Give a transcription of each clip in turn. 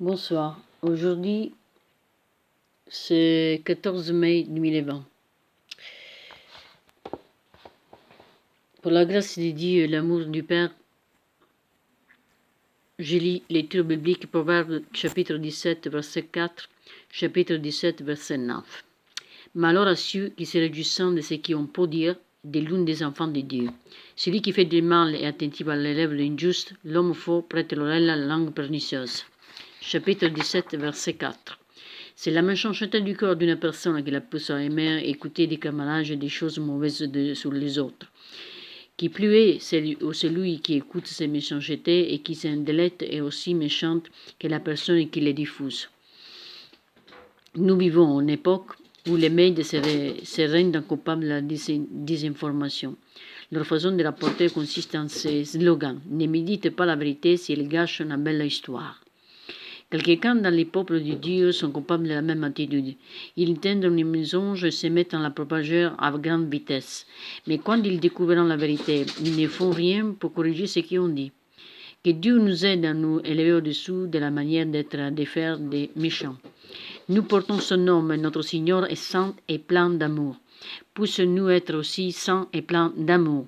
Bonsoir. Aujourd'hui, c'est 14 mai 2020. Pour la grâce de Dieu et l'amour du Père, je lis les lecture biblique Proverbes chapitre 17, verset 4, chapitre 17, verset 9. Malheur à ceux qui se réjouissent de ce qu'ils ont pour dire de l'un des enfants de Dieu. Celui qui fait du mal et attentif à l'élève de l'injuste, l'homme faux prête l'oreille à la langue pernicieuse. Chapitre 17, verset 4. C'est la méchanceté du cœur d'une personne qui la pousse à aimer écouter des camarades et des choses mauvaises sur les autres. Qui plus est, celui qui écoute ces méchancetés et qui s'en délecte est aussi méchante que la personne qui les diffuse. Nous vivons en époque où les médias se rendent coupables de la désinformation. Leur façon de rapporter consiste en ces slogans. Ne me dites pas la vérité s'ils gâchent une belle histoire. Quelques-uns dans les peuples de Dieu sont coupables de la même attitude. Ils entendent une mensonge et se mettent à la propager à grande vitesse. Mais quand ils découvriront la vérité, ils ne font rien pour corriger ce qu'ils ont dit. Que Dieu nous aide à nous élever au-dessous de la manière de faire des méchants. Nous portons son nom, et notre Seigneur est saint et plein d'amour. Puisse-nous être aussi saints et pleins d'amour.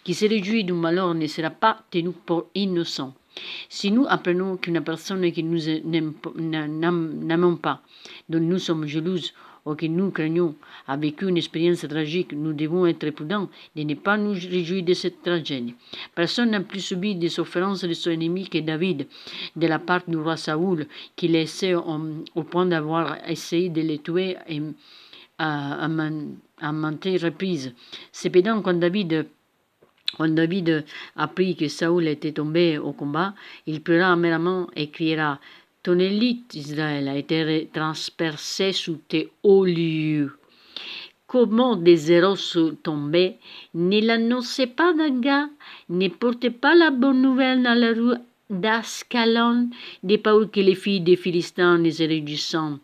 Qui se réjouit du malheur ne sera pas tenu pour innocent. Si nous apprenons qu'une personne que nous n'aimons pas, dont nous sommes jalouses ou que nous craignons, a vécu une expérience tragique, nous devons être prudents de ne pas nous réjouir de cette tragédie. Personne n'a plus subi des souffrances de son ennemi que David, de la part du roi Saoul, qui laissait au point d'avoir essayé de le tuer à maintes reprises. Cependant, quand David apprit que Saoul était tombé au combat, il pleura amèrement et criera « Ton élite, Israël, a été transpercée sous tes hauts lieux. Comment des héros sont tombés? Ne l'annoncez pas d'Aga, ne portez pas la bonne nouvelle dans la rue d'Ascalon, des paroles que les filles des Philistins ne se réjouissant,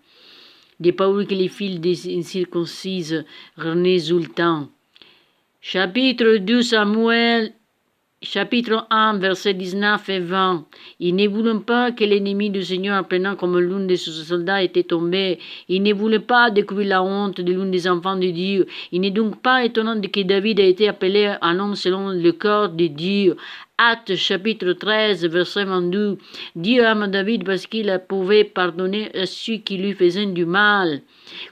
des paroles que les filles des incirconcises résultant. » Chapitre 2 Samuel, chapitre 1, versets 19 et 20. Ils ne voulaient pas que l'ennemi du Seigneur, apprenant comme l'un de ses soldats était tombé, il ne voulait pas découvrir la honte de l'un des enfants de Dieu. Il n'est donc pas étonnant que David ait été appelé un homme selon le cœur de Dieu. Actes chapitre 13, verset 22. Dieu aime David parce qu'il pouvait pardonner à ceux qui lui faisaient du mal.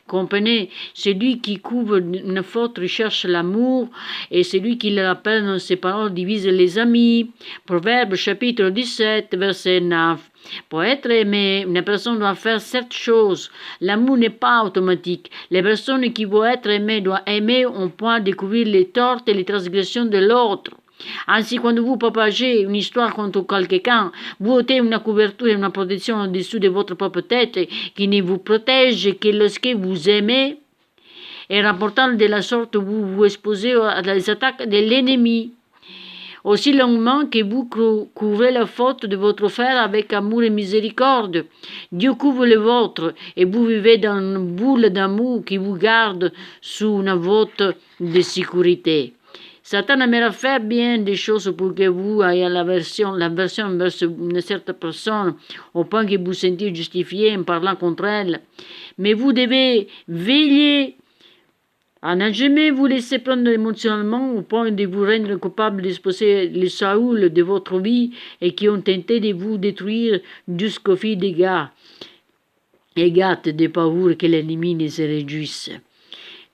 Comprenez, celui qui couvre une faute recherche l'amour, et celui qui le rappelle dans ses paroles divise les amis. Proverbe chapitre 17, verset 9. Pour être aimé, une personne doit faire cette chose. L'amour n'est pas automatique. Les personnes qui veulent être aimées doivent aimer au point de découvrir les torts et les transgressions de l'autre. Ainsi, quand vous propagez une histoire contre quelqu'un, vous ôtez une couverture et une protection au-dessous de votre propre tête qui ne vous protège que lorsque vous aimez, et rapportant de la sorte vous vous exposez à les attaques de l'ennemi. Aussi longuement que vous couvrez la faute de votre frère avec amour et miséricorde, Dieu couvre le vôtre et vous vivez dans une boule d'amour qui vous garde sous une voûte de sécurité. Satan aimerait faire bien des choses pour que vous ayez l'aversion vers une certaine personne, au point que vous sentiez justifié en parlant contre elle. Mais vous devez veiller à ne jamais vous laisser prendre émotionnellement au point de vous rendre coupable d'exposer les Saoul de votre vie et qui ont tenté de vous détruire jusqu'au fil des gars et gâte des pauvres que l'ennemi ne se réjouisse.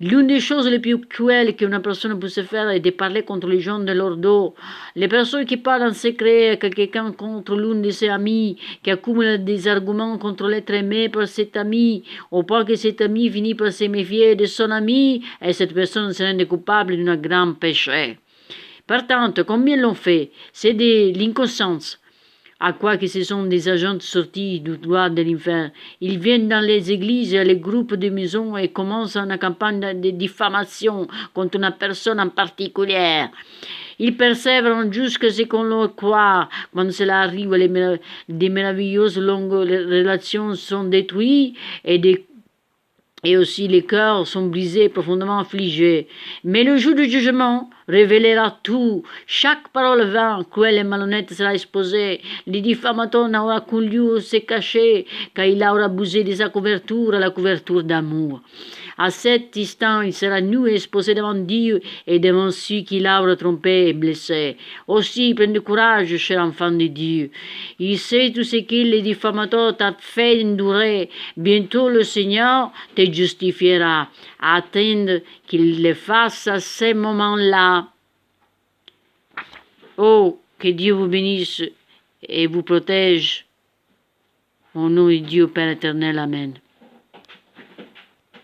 L'une des choses les plus cruelles qu'une personne peut se faire est de parler contre les gens de leur dos. Les personnes qui parlent en secret à quelqu'un contre l'un de ses amis, qui accumulent des arguments contre l'être aimé par cet ami, au point que cet ami finit par se méfier de son ami, et cette personne se rend coupable d'un grand péché. Partant, combien l'ont fait? C'est de l'inconscience. À quoi que ce sont des agents sortis du droit de l'enfer. Ils viennent dans les églises et les groupes de maisons et commencent une campagne de diffamation contre une personne en particulier. Ils persévèrent jusqu'à ce qu'on le croit. Quand cela arrive, des merveilleuses longues relations sont détruites et aussi les cœurs sont brisés, profondément affligés. Mais le jour du jugement, révélera tout. Chaque parole vaine, cruelle et malhonnête sera exposée. Le diffamateur n'aura qu'un lieu où se cacher, car il aura bougé de sa couverture à la couverture d'amour. À cet instant, il sera nu et exposé devant Dieu et devant ceux qui l'aura trompé et blessé. Aussi, prends du courage, cher enfant de Dieu. Il sait tout ce que le diffamateur t'a fait endurer. Bientôt, le Seigneur te justifiera. Attends qu'il le fasse à ce moment-là. Oh, que Dieu vous bénisse et vous protège. Au nom de Dieu Père éternel, Amen.